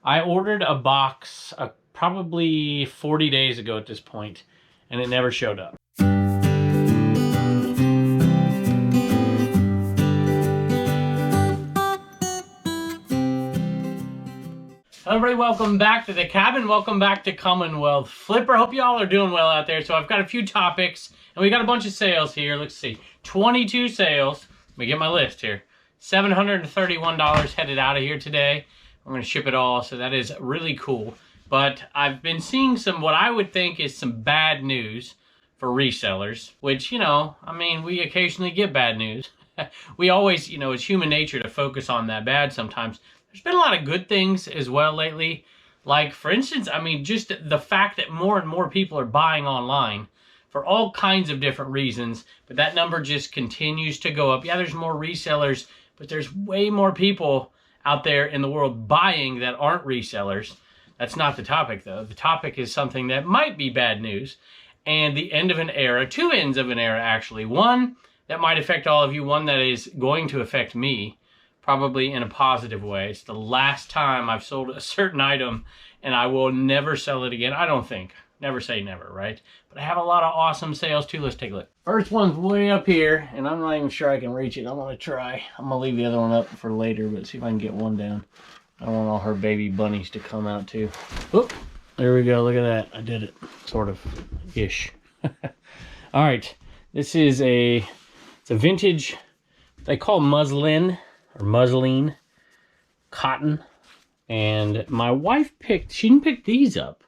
I ordered a box probably 40 days ago at this point, and it never showed up. Hello everybody, welcome back to the cabin. Welcome back to Commonwealth Flipper. Hope you all are doing well out there. So I've got a few topics, and we got a bunch of sales here. Let's see, 22 sales. Let me get my list here. $731 headed out of here today. I'm going to ship it all, so that is really cool. But I've been seeing some, what I would think is some bad news for resellers, which, you know, I mean, we occasionally get bad news. We always, you know, it's human nature to focus on that bad sometimes. There's been a lot of good things as well lately. Like, for instance, I mean, just the fact that more and more people are buying online for all kinds of different reasons, but that number just continues to go up. Yeah, there's more resellers, but there's way more people out there in the world buying that aren't resellers. That's not the topic, though. The topic is something that might be bad news, and the end of an era, two ends of an era, actually. One that might affect all of you, one that is going to affect me, probably in a positive way. It's the last time I've sold a certain item, and I will never sell it again. I don't think. Never say never, right? But I have a lot of awesome sales, too. Let's take a look. First one's way up here, and I'm not even sure I can reach it. I'm going to try. I'm going to leave the other one up for later, but see if I can get one down. I don't want all her baby bunnies to come out, too. Whoop. There we go. Look at that. I did it. Sort of. Ish. All right. This is it's a vintage, they call muslin, or muslin, cotton. And my wife she didn't pick these up.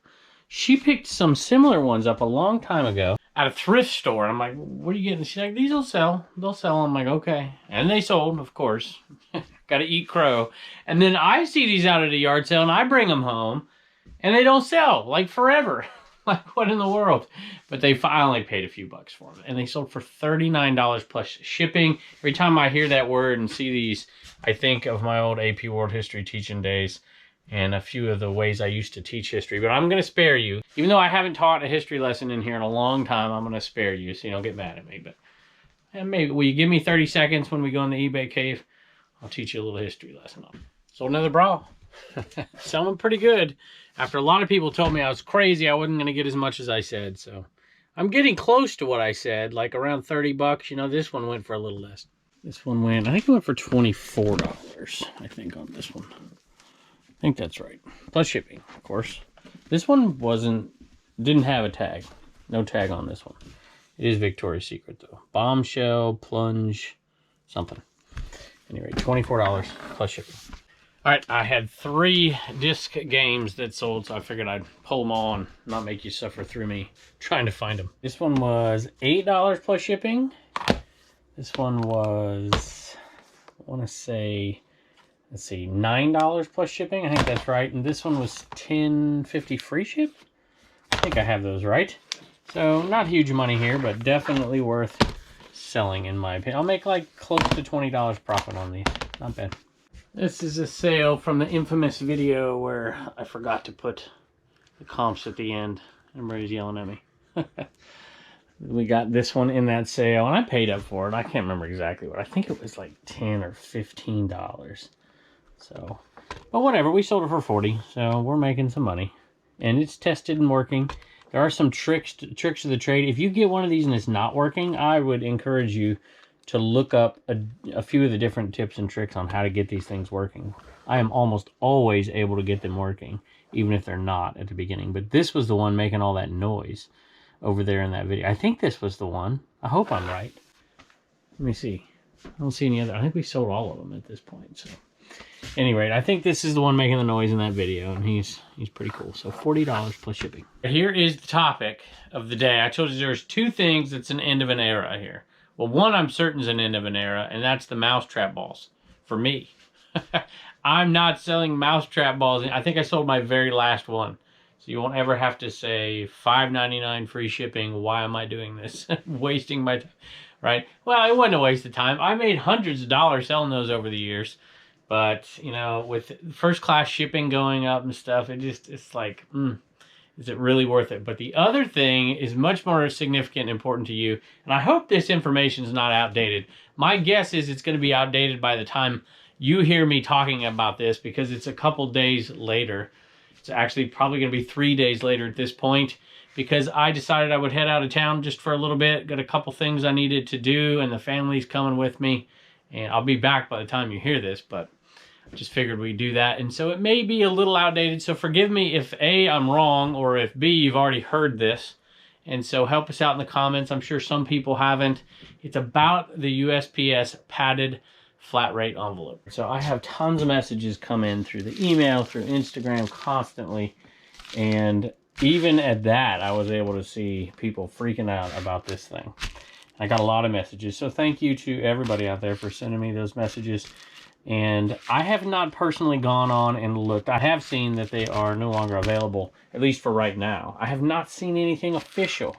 She picked some similar ones up a long time ago at a thrift store. I'm like, what are you getting? She's like, these will sell. They'll sell. I'm like, okay. And they sold, of course. Got to eat crow. And then I see these out at a yard sale, and I bring them home, and they don't sell, like, forever. Like, what in the world? But I only paid a few bucks for them, and they sold for $39 plus shipping. Every time I hear that word and see these, I think of my old AP World History teaching days and a few of the ways I used to teach history. But I'm going to spare you. Even though I haven't taught a history lesson in here in a long time, I'm going to spare you so you don't get mad at me. But and maybe, will you give me 30 seconds when we go in the eBay cave? I'll teach you a little history lesson on it. Sold another bra. Selling pretty good. After a lot of people told me I was crazy, I wasn't going to get as much as I said. So I'm getting close to what I said, like around 30 bucks. You know, this one went for a little less. This one went, I think it went for $24, I think, on this one. I think that's right. Plus shipping, of course. This one didn't have a tag. No tag on this one. It is Victoria's Secret, though. Bombshell, plunge, something. Anyway, $24 plus shipping. All right, I had 3 disc games that sold, so I figured I'd pull them all and not make you suffer through me trying to find them. This one was $8 plus shipping. This one was, I want to say, let's see, $9 plus shipping. I think that's right. And this one was $10.50 free ship. I think I have those right. So not huge money here, but definitely worth selling in my opinion. I'll make like close to $20 profit on these. Not bad. This is a sale from the infamous video where I forgot to put the comps at the end. Everybody's yelling at me. We got this one in that sale, and I paid up for it. I can't remember exactly what. I think it was like $10 or $15. So, but whatever. We sold it for $40, so we're making some money. And it's tested and working. There are some tricks of the trade. If you get one of these and it's not working, I would encourage you to look up a few of the different tips and tricks on how to get these things working. I am almost always able to get them working, even if they're not at the beginning. But this was the one making all that noise over there in that video. I think this was the one. I hope I'm right. Let me see. I don't see any other. I think we sold all of them at this point. So, anyway, I think this is the one making the noise in that video, and he's pretty cool. So $40 plus shipping. Here is the topic of the day. I told you there's 2 things that's an end of an era here. Well, one I'm certain is an end of an era, and that's the mousetrap balls for me. I'm not selling mousetrap balls. I think I sold my very last one. So you won't ever have to say $5.99 free shipping. Why am I doing this? Wasting my time, right? Well, it wasn't a waste of time. I made hundreds of dollars selling those over the years. But, you know, with first class shipping going up and stuff, it's like, is it really worth it? But the other thing is much more significant and important to you. And I hope this information is not outdated. My guess is it's going to be outdated by the time you hear me talking about this because it's a couple days later. It's actually probably going to be 3 days later at this point, because I decided I would head out of town just for a little bit. Got a couple things I needed to do, and the family's coming with me. And I'll be back by the time you hear this, but I just figured we'd do that. And so it may be a little outdated, so forgive me if A, I'm wrong, or if B, you've already heard this. And so help us out in the comments. I'm sure some people haven't. It's about the USPS padded flat rate envelope. So I have tons of messages come in through the email, through Instagram constantly. And even at that, I was able to see people freaking out about this thing. I got a lot of messages. So thank you to everybody out there for sending me those messages. And I have not personally gone on and looked. I have seen that they are no longer available, at least for right now. I have not seen anything official.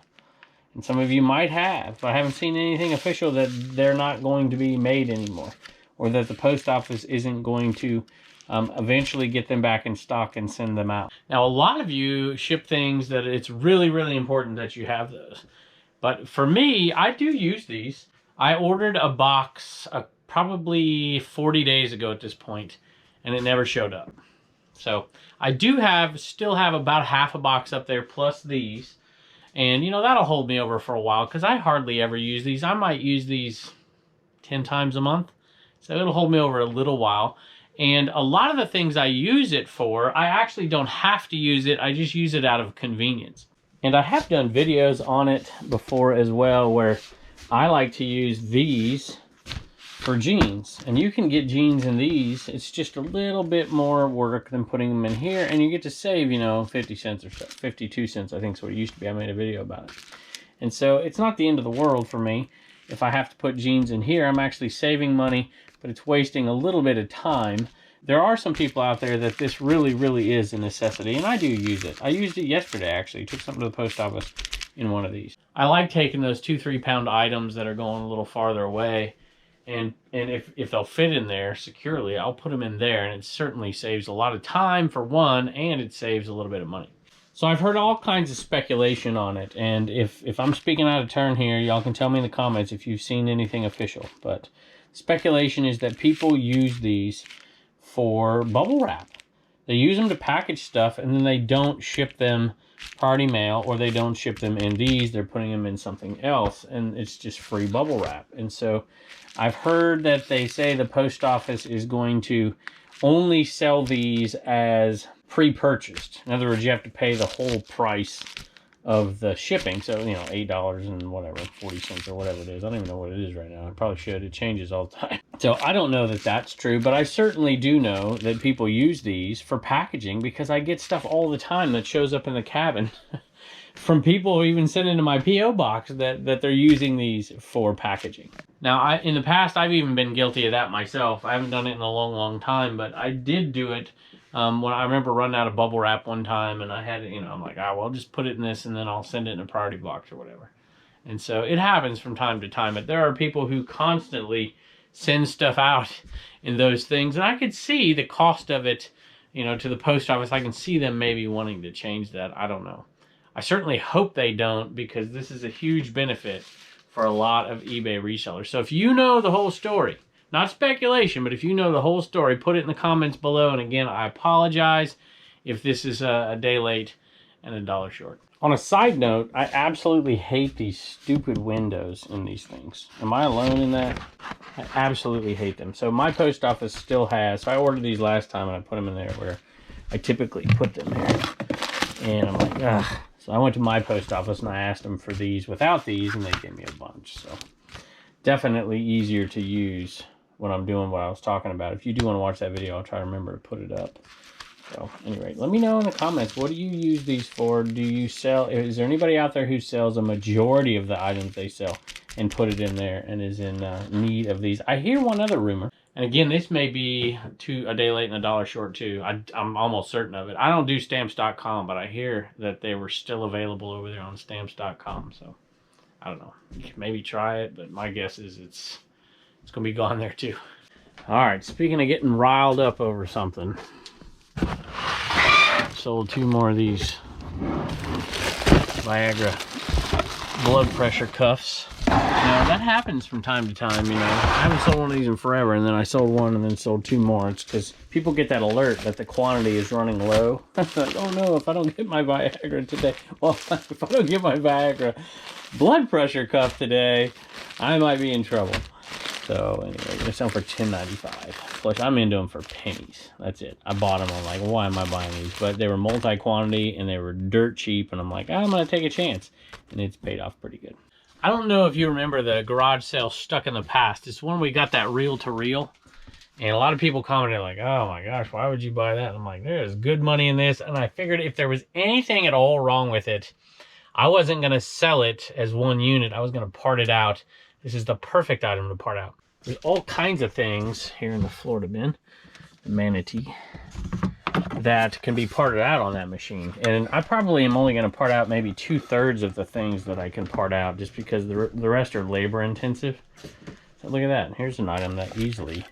And some of you might have, but I haven't seen anything official that they're not going to be made anymore, or that the post office isn't going to eventually get them back in stock and send them out. Now, a lot of you ship things that it's really, really important that you have those. But for me, I do use these. I ordered a box probably 40 days ago at this point, and it never showed up. So I do still have about half a box up there plus these. And, you know, that'll hold me over for a while because I hardly ever use these. I might use these 10 times a month. So it'll hold me over a little while. And a lot of the things I use it for, I actually don't have to use it. I just use it out of convenience. And I have done videos on it before as well, where I like to use these for jeans. And you can get jeans in these. It's just a little bit more work than putting them in here. And you get to save, you know, 50 cents or so. 52 cents, I think is what it used to be. I made a video about it. And so it's not the end of the world for me. If I have to put jeans in here, I'm actually saving money, but it's wasting a little bit of time. There are some people out there that this really, really is a necessity, and I do use it. I used it yesterday, actually. Took something to the post office in one of these. I like taking those 2-3 pound items that are going a little farther away, and if they'll fit in there securely, I'll put them in there, and it certainly saves a lot of time for one, and it saves a little bit of money. So I've heard all kinds of speculation on it, and if I'm speaking out of turn here, y'all can tell me in the comments if you've seen anything official. But speculation is that people use these for bubble wrap. They use them to package stuff, and then they don't ship them party mail, or they don't ship them in these. They're putting them in something else, and it's just free bubble wrap. And so I've heard that they say the post office is going to only sell these as pre-purchased. In other words, you have to pay the whole price of the shipping. So, you know, $8 and whatever, 40 cents or whatever it is. I don't even know what it is right now. I probably should. It changes all the time. So I don't know that that's true, but I certainly do know that people use these for packaging, because I get stuff all the time that shows up in the cabin from people who even send into my P.O. box that they're using these for packaging. Now, in the past, I've even been guilty of that myself. I haven't done it in a long, long time, but I did do it when I remember running out of bubble wrap one time, and I had, you know, I'm like, well, I'll just put it in this, and then I'll send it in a priority box or whatever. And so it happens from time to time, but there are people who constantly send stuff out in those things, and I could see the cost of it, you know, to the post office. I can see them maybe wanting to change that. I don't know. I certainly hope they don't, because this is a huge benefit for a lot of eBay resellers. So if you know the whole story, not speculation, but if you know the whole story, put it in the comments below. And again, I apologize if this is a day late and a dollar short. On a side note, I absolutely hate these stupid windows in these things. Am I alone in that? I absolutely hate them. So my post office still has, so I ordered these last time and I put them in there where I typically put them here. And I'm like, ugh. So I went to my post office and I asked them for these without these, and they gave me a bunch. So definitely easier to use when I'm doing what I was talking about. If you do want to watch that video, I'll try to remember to put it up. So anyway, let me know in the comments, what do you use these for? Do you sell, is there anybody out there who sells a majority of the items they sell and put it in there and is in need of these? I hear one other rumor, and again, this may be a day late and a dollar short too. I'm almost certain of it. I don't do stamps.com, but I hear that they were still available over there on stamps.com. So I don't know, you can maybe try it, but my guess is it's gonna be gone there too. All right, speaking of getting riled up over something, sold 2 more of these Viagra blood pressure cuffs. Now, that happens from time to time, you know. I haven't sold one of these in forever, and then I sold one and then sold 2 more. It's because people get that alert that the quantity is running low. Like, oh no, if I don't get my Viagra today, well, if I don't get my Viagra blood pressure cuff today, I might be in trouble. So anyway, they're selling for $10.95. Plus, I'm into them for pennies. That's it. I bought them. I'm like, why am I buying these? But they were multi-quantity, and they were dirt cheap, and I'm like, I'm going to take a chance. And it's paid off pretty good. I don't know if you remember the garage sale Stuck in the Past. It's when we got that reel-to-reel. And a lot of people commented like, oh my gosh, why would you buy that? And I'm like, there's good money in this. And I figured if there was anything at all wrong with it, I wasn't going to sell it as one unit. I was going to part it out. This is the perfect item to part out. There's all kinds of things here in the Florida bin, the manatee, that can be parted out on that machine. And I probably am only going to part out maybe 2/3 of the things that I can part out, just because the rest are labor intensive. So look at that. Here's an item that easily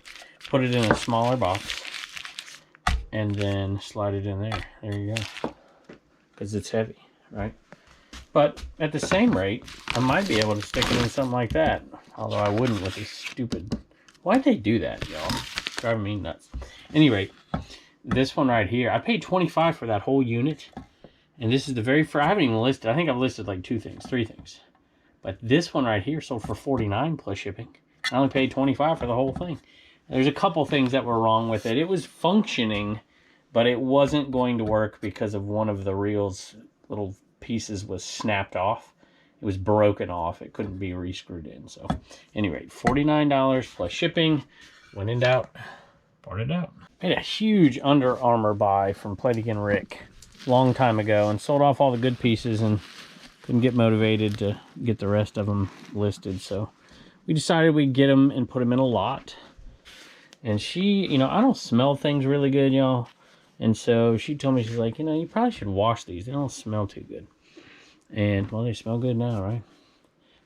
put it in a smaller box and then slide it in there. There you go. Because it's heavy, right? But at the same rate, I might be able to stick it in something like that. Although I wouldn't with this stupid... Why'd they do that, y'all? Driving me nuts. Any rate, this one right here, I paid $25 for that whole unit. And this is the very first... I haven't even listed... I think I've listed like 3 things. But this one right here sold for $49 plus shipping. I only paid $25 for the whole thing. There's a couple things that were wrong with it. It was functioning, but it wasn't going to work because of one of the reels little pieces was snapped off. It was broken off. It couldn't be re-screwed in. So, anyway, $49 plus shipping. When in doubt, parted out. Made a huge Under Armour buy from Play It Again Rick long time ago and sold off all the good pieces and couldn't get motivated to get the rest of them listed. So, we decided we'd get them and put them in a lot. And she, you know, I don't smell things really good, y'all. And so she told me, she's like, you know, you probably should wash these. They don't smell too good. And, well, they smell good now, right?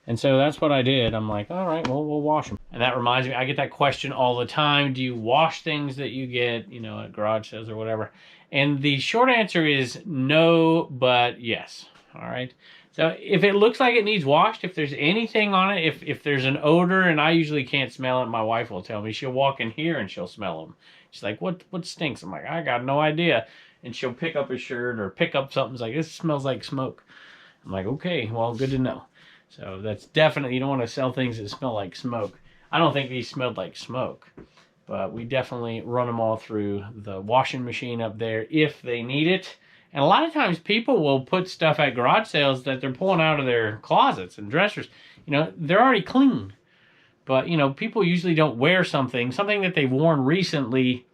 And so that's what I did. I'm like, all right, well, we'll wash them. And that reminds me, I get that question all the time. Do you wash things that you get, you know, at garage sales or whatever? And the short answer is no, but yes. All right. So if it looks like it needs washed, if there's anything on it, if there's an odor, and I usually can't smell it, my wife will tell me. She'll walk in here and she'll smell them. She's like, what stinks? I'm like, I got no idea. And she'll pick up a shirt or pick up something. It's like, this smells like smoke. I'm like, okay, well, good to know. So that's definitely, you don't want to sell things that smell like smoke. I don't think these smelled like smoke. But we definitely run them all through the washing machine up there if they need it. And a lot of times people will put stuff at garage sales that they're pulling out of their closets and dressers. You know, they're already clean. But, you know, people usually don't wear something that they've worn recently.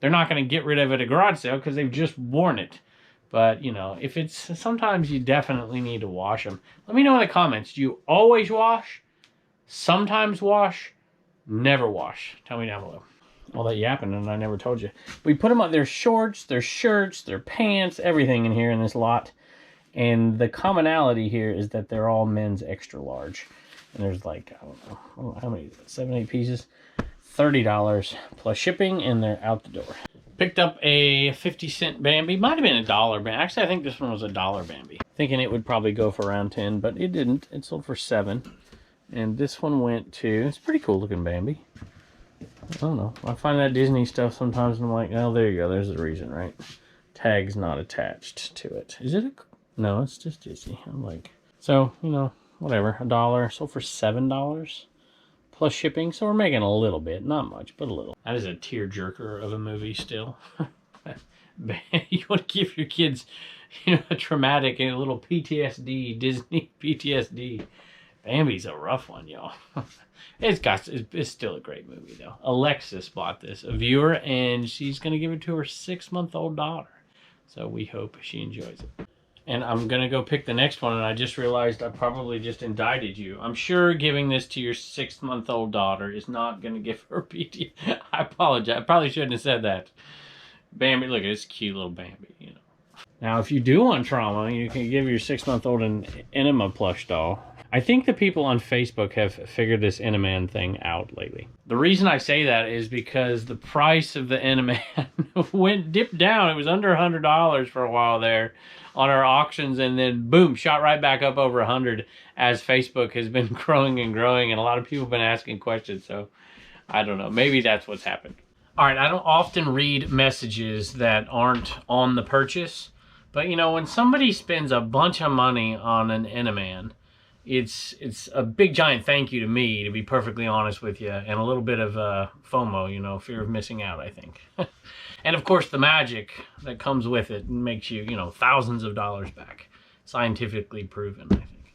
They're not going to get rid of it at a garage sale because they've just worn it. But, you know, if it's... Sometimes you definitely need to wash them. Let me know in the comments. Do you always wash? Sometimes wash? Never wash? Tell me down below. All that yapping and I never told you. We put them on their shorts, their shirts, their pants, everything in here in this lot. And the commonality here is that they're all men's extra large. And there's like, I don't know how many, 7, 8 pieces. $30 plus shipping, and they're out the door. Picked up a 50-cent Bambi. Might have been a $1 Bambi. Actually, I think this one was a $1 Bambi. Thinking it would probably go for around 10, but it didn't. It sold for 7. And this one went to, it's a pretty cool looking Bambi. I don't know. I find that Disney stuff sometimes and I'm like, oh, there you go. There's the reason, right? Tag's not attached to it. Is it a... No, it's just Disney. I'm like... So, you know, whatever. $1. Sold for $7 plus shipping. So we're making a little bit. Not much, but a little. That is a tearjerker of a movie still. You want to give your kids, you know, a traumatic and a little PTSD, Disney PTSD. Bambi's a rough one, y'all. It's still a great movie, though. Alexis bought this, a viewer, and she's going to give it to her 6-month-old daughter. So we hope she enjoys it. And I'm going to go pick the next one, and I just realized I probably just indicted you. I'm sure giving this to your 6-month-old daughter is not going to give her PT. I apologize. I probably shouldn't have said that. Bambi, look at this cute little Bambi, you know. Now, if you do want trauma, you can give your 6-month-old an enema plush doll. I think the people on Facebook have figured this Inaman thing out lately. The reason I say that is because the price of the Inaman dipped down. It was under $100 for a while there on our auctions, and then boom, shot right back up over 100 as Facebook has been growing and growing, and a lot of people have been asking questions. So I don't know, maybe that's what's happened. All right, I don't often read messages that aren't on the purchase, but you know, when somebody spends a bunch of money on an Inaman, it's a big giant thank you to me, to be perfectly honest with you, and a little bit of FOMO, you know, fear of missing out, I think. And of course the magic that comes with it makes you, you know, thousands of dollars back. Scientifically proven, I think.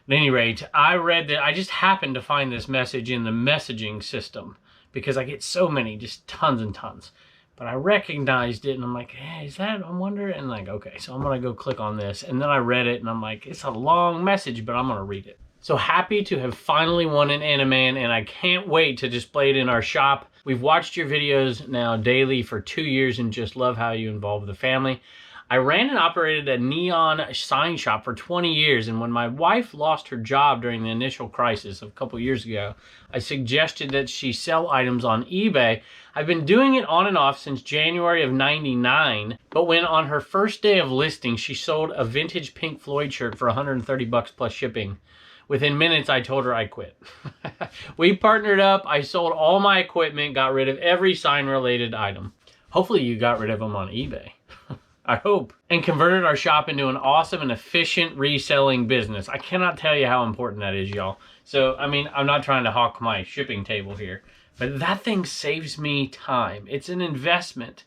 At any rate, I read that, I just happened to find this message in the messaging system because I get so many, just tons and tons. But I recognized it and I'm like, hey, is that, I wonder? And like, okay, so I'm gonna go click on this. And then I read it and I'm like, it's a long message, but I'm gonna read it. So happy to have finally won an Inaman, and I can't wait to display it in our shop. We've watched your videos now daily for 2 years and just love how you involve the family. I ran and operated a neon sign shop for 20 years, and when my wife lost her job during the initial crisis a couple years ago, I suggested that she sell items on eBay. I've been doing it on and off since January of '99, but when on her first day of listing, she sold a vintage Pink Floyd shirt for 130 bucks plus shipping. Within minutes, I told her I quit. We partnered up, I sold all my equipment, got rid of every sign-related item. Hopefully you got rid of them on eBay. I hope. And converted our shop into an awesome and efficient reselling business. I cannot tell you how important that is, y'all. So, I mean, I'm not trying to hawk my shipping table here, but that thing saves me time. It's an investment,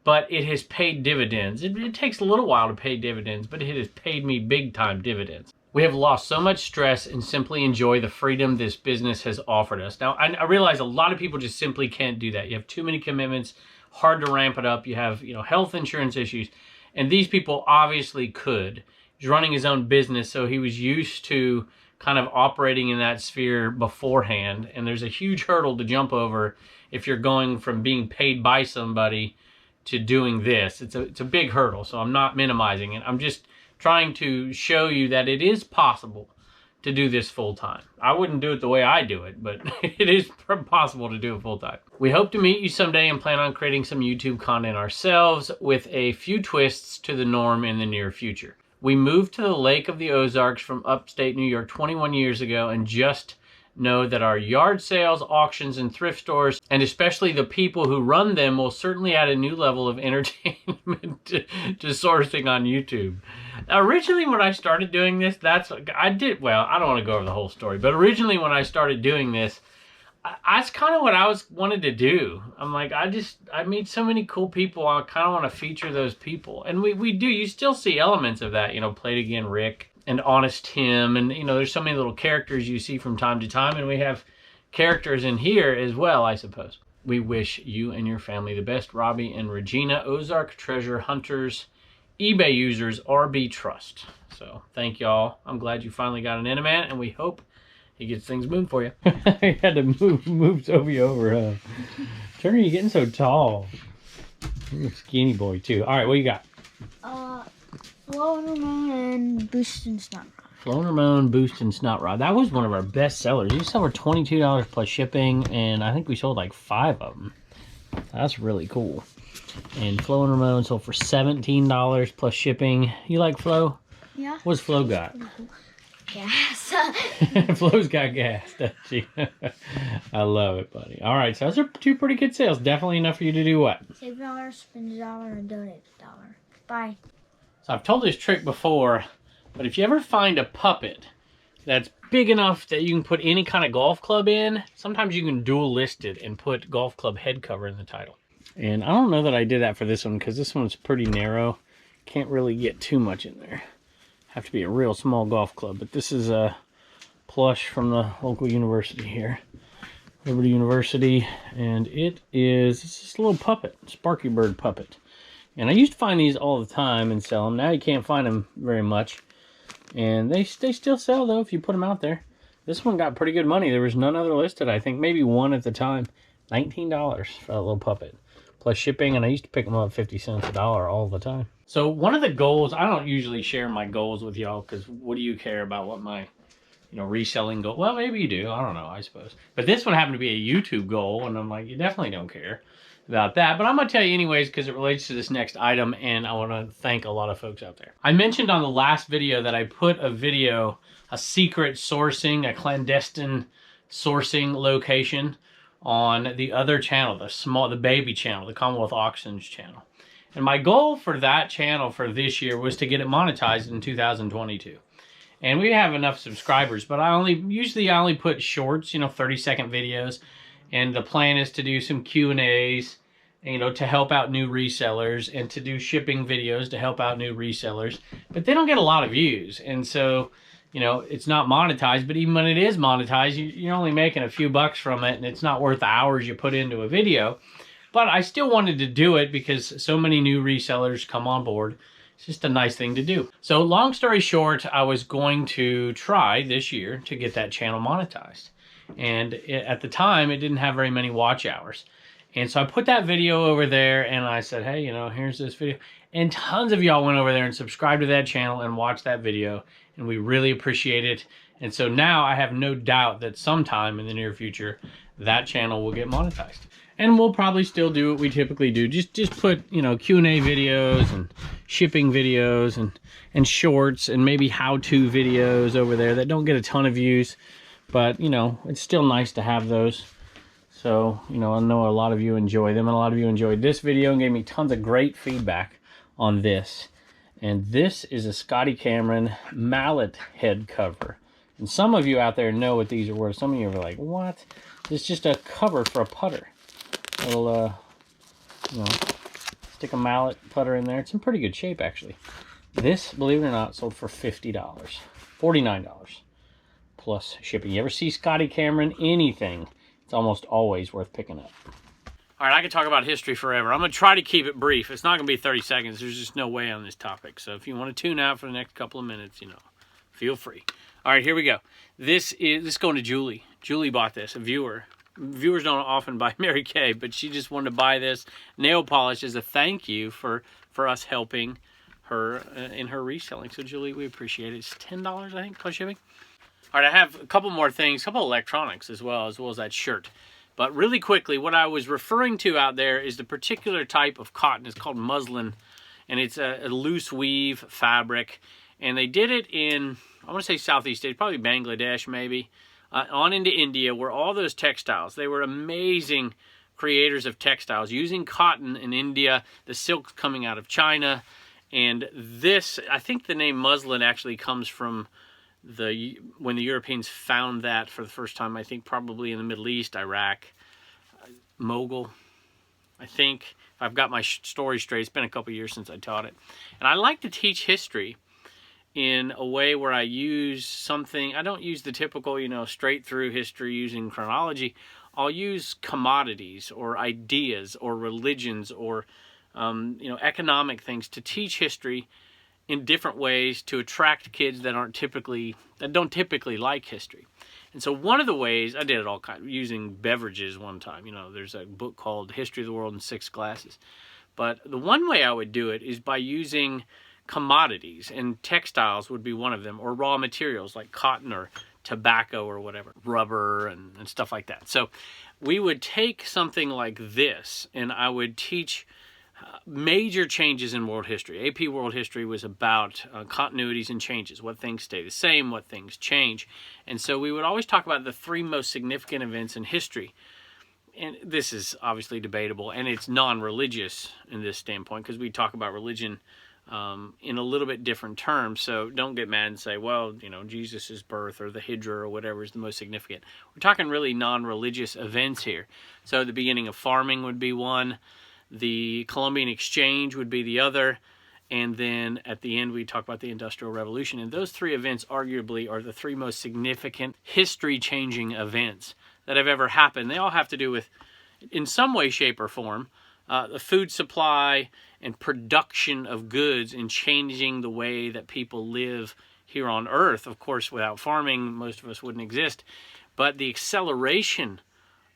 but it has paid dividends. It takes a little while to pay dividends, but it has paid me big time dividends. We have lost so much stress and simply enjoy the freedom this business has offered us. Now, I realize a lot of people just simply can't do that. You have too many commitments, hard to ramp it up. You have, you know, health insurance issues, and these people obviously could. He's running his own business, so he was used to kind of operating in that sphere beforehand, and there's a huge hurdle to jump over if you're going from being paid by somebody to doing this. It's a big hurdle, so I'm not minimizing it. I'm just trying to show you that it is possible to do this full-time. I wouldn't do it the way I do it, but it is possible to do it full-time. We hope to meet you someday and plan on creating some YouTube content ourselves with a few twists to the norm in the near future. We moved to the Lake of the Ozarks from upstate New York 21 years ago, and just know that our yard sales, auctions, and thrift stores, and especially the people who run them, will certainly add a new level of entertainment to sourcing on YouTube. Now, originally when I started doing this, well, I don't want to go over the whole story, but originally when I started doing this, that's kind of what I wanted to do. I'm like, I meet so many cool people, I kind of want to feature those people. And we do, you still see elements of that, you know, Played Again Rick, and Honest Tim, and you know, there's so many little characters you see from time to time, and we have characters in here as well, I suppose. We wish you and your family the best. Robbie and Regina, Ozark treasure hunters, eBay users, RB Trust. So thank y'all. I'm glad you finally got an Inaman, and we hope he gets things moving for you. I had to move Toby over, huh? Turner, you're getting so tall. You're a skinny boy too. All right, what you got? Flown Ramon Boost and Snot Rod. Flown Ramon Boost and Snot Rod. That was one of our best sellers. These sell for $22 plus shipping, and I think we sold like 5 of them. That's really cool. And Flown Ramon sold for $17 plus shipping. You like Flo? Yeah. What's Flo got? Gas. Flo's got gas, doesn't she? I love it, buddy. All right, so those are 2 pretty good sales. Definitely enough for you to do what? Save $1, spend $1, and donate $1. Bye. So I've told this trick before, but if you ever find a puppet that's big enough that you can put any kind of golf club in, sometimes you can dual list it and put golf club head cover in the title. And I don't know that I did that for this one because this one's pretty narrow. Can't really get too much in there. Have to be a real small golf club, but this is a plush from the local university here, Liberty University, and it's this little puppet, Sparky Bird puppet. And I used to find these all the time and sell them. Now you can't find them very much. And they still sell, though, if you put them out there. This one got pretty good money. There was none other listed. I think maybe one at the time. $19 for that little puppet. Plus shipping, and I used to pick them up 50 cents a dollar all the time. So one of the goals, I don't usually share my goals with y'all, because what do you care about what my reselling goal. Well, maybe you do. I don't know, I suppose. But this one happened to be a YouTube goal, and I'm like, you definitely don't care about that. But I'm going to tell you anyways because it relates to this next item, and I want to thank a lot of folks out there. I mentioned on the last video that I put a secret sourcing, a clandestine sourcing location on the other channel, the baby channel, the Commonwealth Auctions channel. And my goal for that channel for this year was to get it monetized in 2022. And we have enough subscribers, but I only put shorts, 30-second videos. And the plan is to do some Q&As, to help out new resellers, and to do shipping videos to help out new resellers. But they don't get a lot of views. And so, it's not monetized, but even when it is monetized, you're only making a few bucks from it, and it's not worth the hours you put into a video. But I still wanted to do it because so many new resellers come on board. It's just a nice thing to do. So long story short, I was going to try this year to get that channel monetized. And at the time, it didn't have very many watch hours. And so I put that video over there and I said, hey, here's this video. And tons of y'all went over there and subscribed to that channel and watched that video. And we really appreciate it. And so now I have no doubt that sometime in the near future, that channel will get monetized. And we'll probably still do what we typically do. Just put, Q&A videos and shipping videos and shorts and maybe how-to videos over there that don't get a ton of views. But, it's still nice to have those. So, I know a lot of you enjoy them. And a lot of you enjoyed this video and gave me tons of great feedback on this. And this is a Scotty Cameron mallet head cover. And some of you out there know what these are worth. Some of you are like, what? It's just a cover for a putter. Little, stick a mallet putter in there. It's in pretty good shape, actually. This, believe it or not, sold for $50. $49 plus shipping. You ever see Scotty Cameron anything, it's almost always worth picking up. All right, I can talk about history forever. I'm going to try to keep it brief. It's not going to be 30 seconds. There's just no way on this topic. So if you want to tune out for the next couple of minutes, feel free. All right, here we go. This is going to Julie. Julie bought this, a viewer. Viewers don't often buy Mary Kay, but she just wanted to buy this nail polish as a thank you for us helping her in her reselling. So Julie, we appreciate it. It's $10, I think, plus shipping. All right, I have a couple more things, a couple of electronics as well as that shirt. But really quickly, what I was referring to out there is the particular type of cotton. It's called muslin, and it's a loose weave fabric. And they did it in, I want to say Southeast Asia, probably Bangladesh maybe, on into India, where all those textiles, they were amazing creators of textiles using cotton in India, the silks coming out of China. And this, I think the name muslin actually comes from when the Europeans found that for the first time, I think probably in the Middle East, Iraq, Mogul, I think. If I've got my story straight, it's been a couple years since I taught it. And I like to teach history in a way where I use something, I don't use the typical, straight through history using chronology. I'll use commodities or ideas or religions or, economic things to teach history in different ways to attract kids that don't typically like history. And so one of the ways, I did it all kind of using beverages one time. There's a book called History of the World in 6 Glasses. But the one way I would do it is by using commodities, and textiles would be one of them, or raw materials like cotton or tobacco or whatever, rubber and stuff like that. So we would take something like this, and I would teach major changes in world history. AP World History was about continuities and changes, what things stay the same, what things change. And so we would always talk about the 3 most significant events in history. And this is obviously debatable, and it's non-religious in this standpoint, because we talk about religion in a little bit different terms. So don't get mad and say, well, Jesus' birth or the Hijra or whatever is the most significant. We're talking really non-religious events here. So the beginning of farming would be one. The Columbian Exchange would be the other. And then at the end, we talk about the Industrial Revolution. And those 3 events arguably are the 3 most significant history-changing events that have ever happened. They all have to do with, in some way, shape, or form, the food supply and production of goods and changing the way that people live here on Earth. Of course, without farming, most of us wouldn't exist. But the acceleration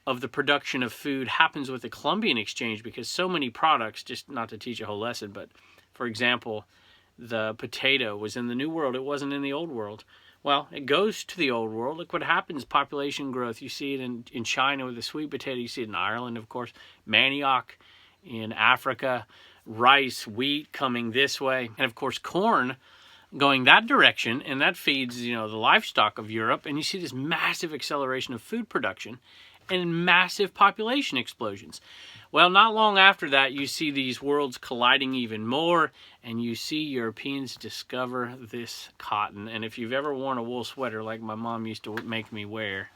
of the production of food happens with the Columbian Exchange, because so many products, just not to teach a whole lesson, but for example, the potato was in the New World. It wasn't in the Old World. Well, it goes to the old world. Look what happens, population growth. You see it in China with the sweet potato. You see it in Ireland, of course. Manioc in Africa. Rice, wheat coming this way. And, of course, corn going that direction. And that feeds, the livestock of Europe. And you see this massive acceleration of food production and massive population explosions. Well, not long after that, you see these worlds colliding even more, and you see Europeans discover this cotton. And if you've ever worn a wool sweater like my mom used to make me wear,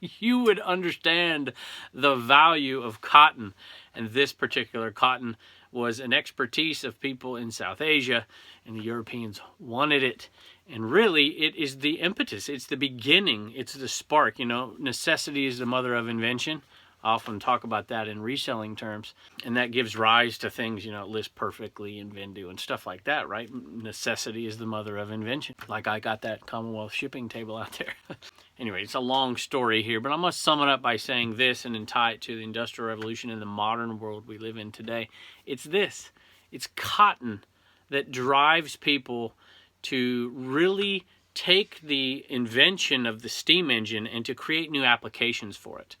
you would understand the value of cotton. And this particular cotton was an expertise of people in South Asia, and the Europeans wanted it. And really, it is the impetus. It's the beginning. It's the spark. Necessity is the mother of invention. I often talk about that in reselling terms. And that gives rise to things, list perfectly in Vendoo and stuff like that, right? Necessity is the mother of invention. Like I got that Commonwealth shipping table out there. Anyway, it's a long story here, but I'm going to sum it up by saying this and then tie it to the Industrial Revolution in the modern world we live in today. It's this. It's cotton that drives people to really take the invention of the steam engine and to create new applications for it.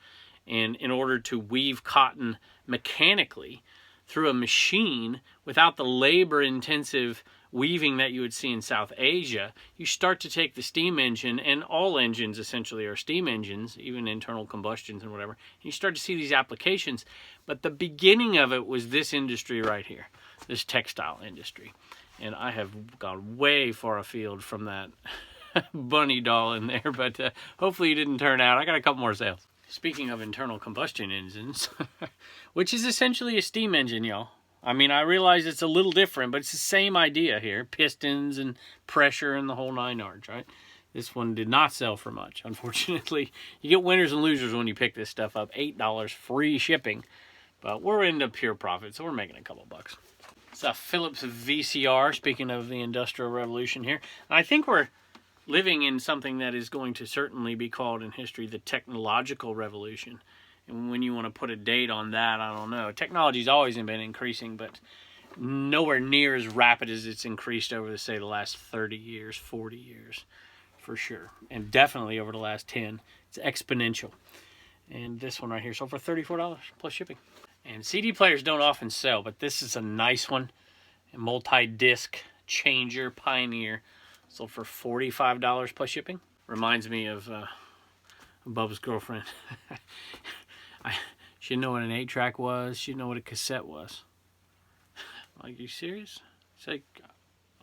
And in order to weave cotton mechanically through a machine without the labor-intensive weaving that you would see in South Asia, you start to take the steam engine, and all engines essentially are steam engines, even internal combustions and whatever, and you start to see these applications. But the beginning of it was this industry right here, this textile industry. And I have gone way far afield from that bunny doll in there, but hopefully you didn't turn out. I got a couple more sales. Speaking of internal combustion engines, which is essentially a steam engine, y'all. I mean, I realize it's a little different, but it's the same idea here. Pistons and pressure and the whole 9 yards, right? This one did not sell for much, unfortunately. You get winners and losers when you pick this stuff up. $8 free shipping. But we're into pure profit, so we're making a couple bucks. It's a Philips VCR, speaking of the Industrial Revolution here. And I think we're living in something that is going to certainly be called in history the technological revolution. And when you want to put a date on that, I don't know. Technology's always been increasing, but nowhere near as rapid as it's increased over, say, the last 30 years, 40 years, for sure. And definitely over the last 10. It's exponential. And this one right here sold for $34 plus shipping. And CD players don't often sell, but this is a nice one. A multi-disc changer Pioneer. Sold for $45 plus shipping. Reminds me of Bubba's girlfriend. She didn't know what an 8-track was. She didn't know what a cassette was. Like, are you serious? It's like,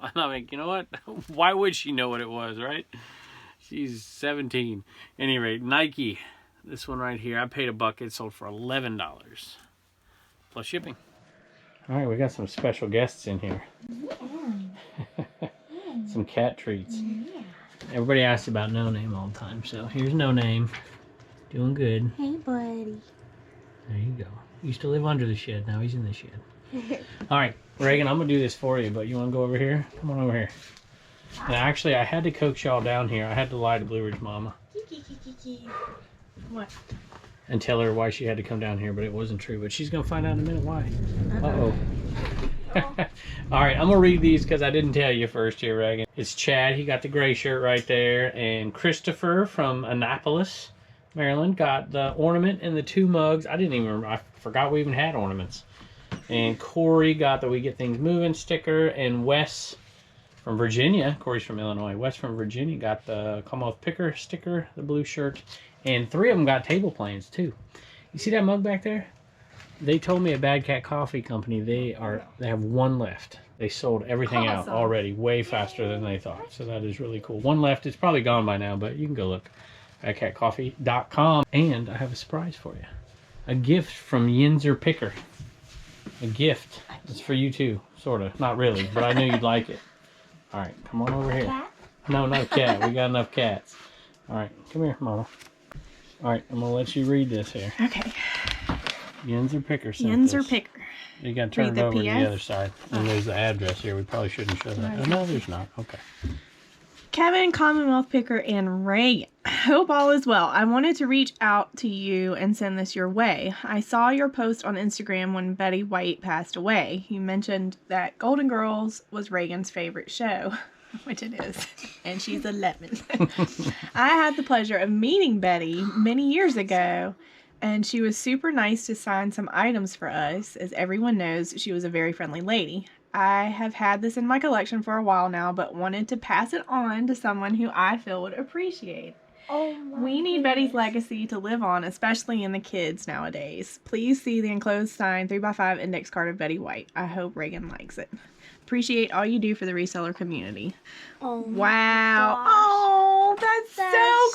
I'm not like, you know what? Why would she know what it was, right? She's 17. Anyway, Nike. This one right here. I paid $1. It sold for $11 plus shipping. All right, we got some special guests in here. Some cat treats. Yeah. Everybody asks about No Name all the time, so here's No Name. Doing good. Hey, buddy. There you go. He used to live under the shed. Now he's in the shed. All right, Reagan, I'm going to do this for you, but you want to go over here? Come on over here. And actually, I had to coax y'all down here. I had to lie to Blue Ridge Mama. What? And tell her why she had to come down here, but it wasn't true. But she's going to find out in a minute why. Uh-oh. All right, I'm going to read these because I didn't tell you first here, Reagan. It's Chad. He got the gray shirt right there. And Christopher from Annapolis, Maryland, got the ornament and the 2 mugs. I didn't even remember. I forgot we even had ornaments. And Corey got the We Get Things Moving sticker. And Wes from Virginia, Corey's from Illinois, Wes from Virginia got the Commonwealth Picker sticker, the blue shirt. And 3 of them got table plans, too. You see that mug back there? They told me at Bad Cat Coffee Company they have 1 left. They sold everything out already way faster than they thought. So that is really cool. 1 left. It's probably gone by now, but you can go look. BadCatCoffee.com. And I have a surprise for you. A gift from Yinzer Picker. A gift. It's for you too, sort of. Not really, but I knew you'd like it. All right, come on over here. Cat? No, not a cat. We got enough cats. All right, come here, Mama. All right, I'm going to let you read this here. Okay. Yinzer Picker sent Yinzer this. Picker. You got to turn it over to the other side. And there's the address here. We probably shouldn't show that. Oh, no, there's not. Okay. Kevin, Commonwealth Picker, and Ray. Hope all is well. I wanted to reach out to you and send this your way. I saw your post on Instagram when Betty White passed away. You mentioned that Golden Girls was Reagan's favorite show. which it is, and she's 11. I had the pleasure of meeting Betty many years ago, and she was super nice to sign some items for us. As everyone knows, she was a very friendly lady. I have had this in my collection for a while now, but wanted to pass it on to someone who I feel would appreciate. We need Betty's legacy to live on, especially in the kids nowadays. Please see the enclosed signed 3x5 index card of Betty White. I hope Reagan likes it. Appreciate all you do for the reseller community. Oh, wow. Oh, that's so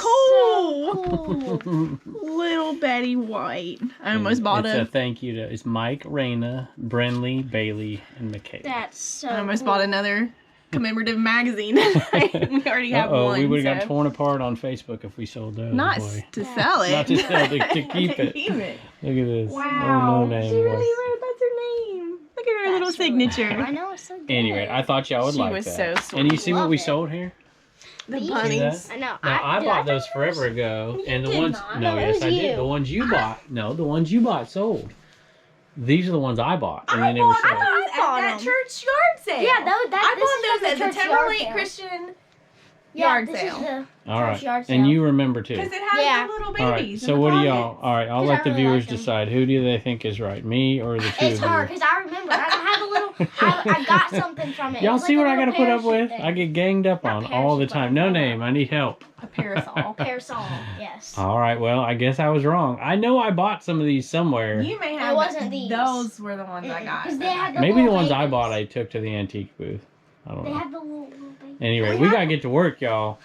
cool. Little Betty White. I almost bought It's a thank you to it's Mike, Raina, Brenly, Bailey, and McKay. That's so I almost bought another commemorative magazine. We already have one. We would have got torn apart on Facebook if we sold those. Not to sell it. Not to sell, to keep To it. keep it. Look at this. Wow. Oh, no name. She really wrote, that's her name. Look at her little signature. I know, it's so good. Anyway, I thought y'all would She like was that. so sweet. And you see what Love we it. sold here? The See bunnies. that? I know. Now, I bought those forever ago, and the ones... No, it yes, was I did. you. The ones you bought... No, the ones you bought sold. These are the ones I bought, and they never sold. I bought them. that church yard sale. Yeah, I bought those at the Timberlake Christian yard this sale. Is the All right, church yard and sale. you remember too. Because it has Yeah. the little All right, babies. so in the what do pocket. y'all... All right, I'll 'Cause let I the really viewers like 'em. decide. Who do they think is right, me or the two It's of her, you? because I remember. I have a little... I got something from it. Y'all It was see like what a I gotta little put up parachute with? thing. I get ganged up Not on all the parachute, time. but No I name, I need help. A parasol. Parasol, yes. All right, well, I guess I was wrong. I know I bought some of these somewhere. You may have. wasn't these. Those were the ones I got. Because they had the Maybe the little ones I babies. bought I took to the antique booth. I don't They know. had the little babies. Anyway, we gotta get to work, y'all.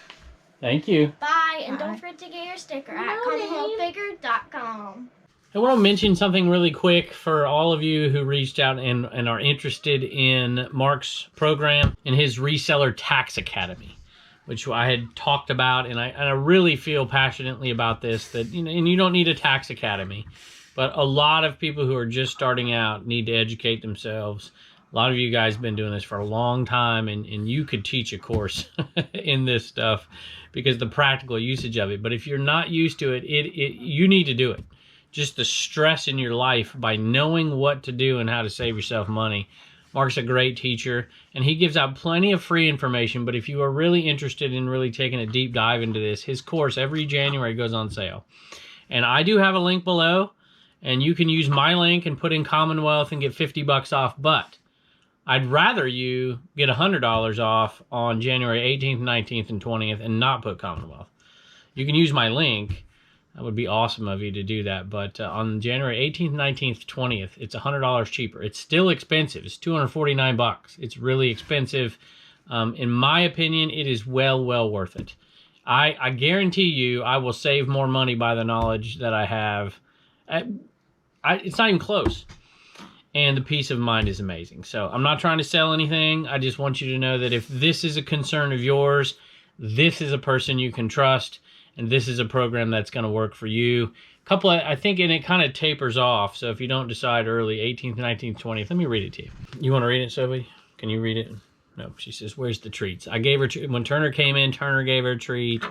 Thank you. Bye, and Bye. don't forget to get your sticker at No, commonwealthbaker.com. I want to mention something really quick for all of you who reached out and are interested in Mark's program and his Reseller Tax Academy, which I had talked about, and I really feel passionately about this, that, you know, and you don't need a tax academy, but a lot of people who are just starting out need to educate themselves. A lot of you guys have been doing this for a long time, and you could teach a course in this stuff because the practical usage of it. But if you're not used to it, you need to do it. Just the stress in your life by knowing what to do and how to save yourself money. Mark's a great teacher, and he gives out plenty of free information, but if you are really interested in really taking a deep dive into this, his course every January goes on sale. And I do have a link below, and you can use my link and put in Commonwealth and get $50 off, but I'd rather you get $100 off on January 18th, 19th, and 20th and not put Commonwealth. You can use my link. That would be awesome of you to do that. But on January 18th, 19th, 20th, it's $100 cheaper. It's still expensive. It's $249. It's really expensive. In my opinion, it is well worth it. I guarantee you I will save more money by the knowledge that I have. It's not even close. And the peace of mind is amazing. So I'm not trying to sell anything. I just want you to know that if this is a concern of yours, this is a person you can trust. And this is a program that's going to work for you. I think, and it kind of tapers off. So if you don't decide early, 18th, 19th, 20th, let me read it to you. You want to read it, Sophie? Can you read it? No, she says, where's the treats? I gave her, when Turner came in, Turner gave her a treat.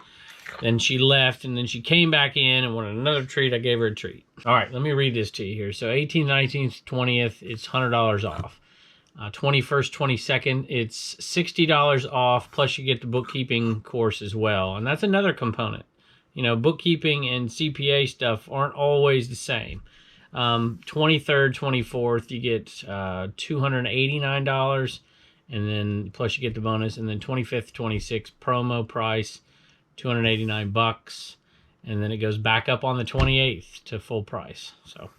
Then she left, and then she came back in and wanted another treat. I gave her a treat. All right, let me read this to you here. So 18th, 19th, 20th, it's $100 off. 21st, 22nd, it's $60 off, plus you get the bookkeeping course as well. And that's another component. You know, bookkeeping and CPA stuff aren't always the same. 23rd, 24th, you get $289, and then plus you get the bonus. And then 25th, 26th, promo price, $289, and then it goes back up on the 28th to full price. So,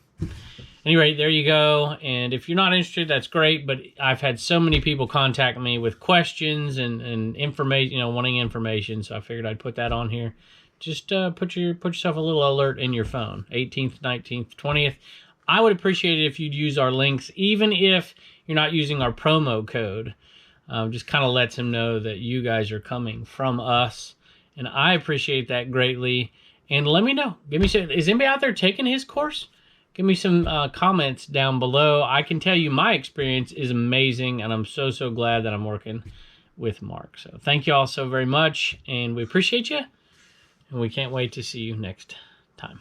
anyway, there you go. And if you're not interested, that's great. But I've had so many people contact me with questions and information, you know, wanting information. So I figured I'd put that on here. Just put yourself a little alert in your phone. 18th, 19th, 20th. I would appreciate it if you'd use our links, even if you're not using our promo code. Just kind of lets them know that you guys are coming from us. And I appreciate that greatly. And let me know. Is anybody out there taking his course? Give me some comments down below. I can tell you my experience is amazing, and I'm so glad that I'm working with Mark. So thank you all so very much, and we appreciate you. And we can't wait to see you next time.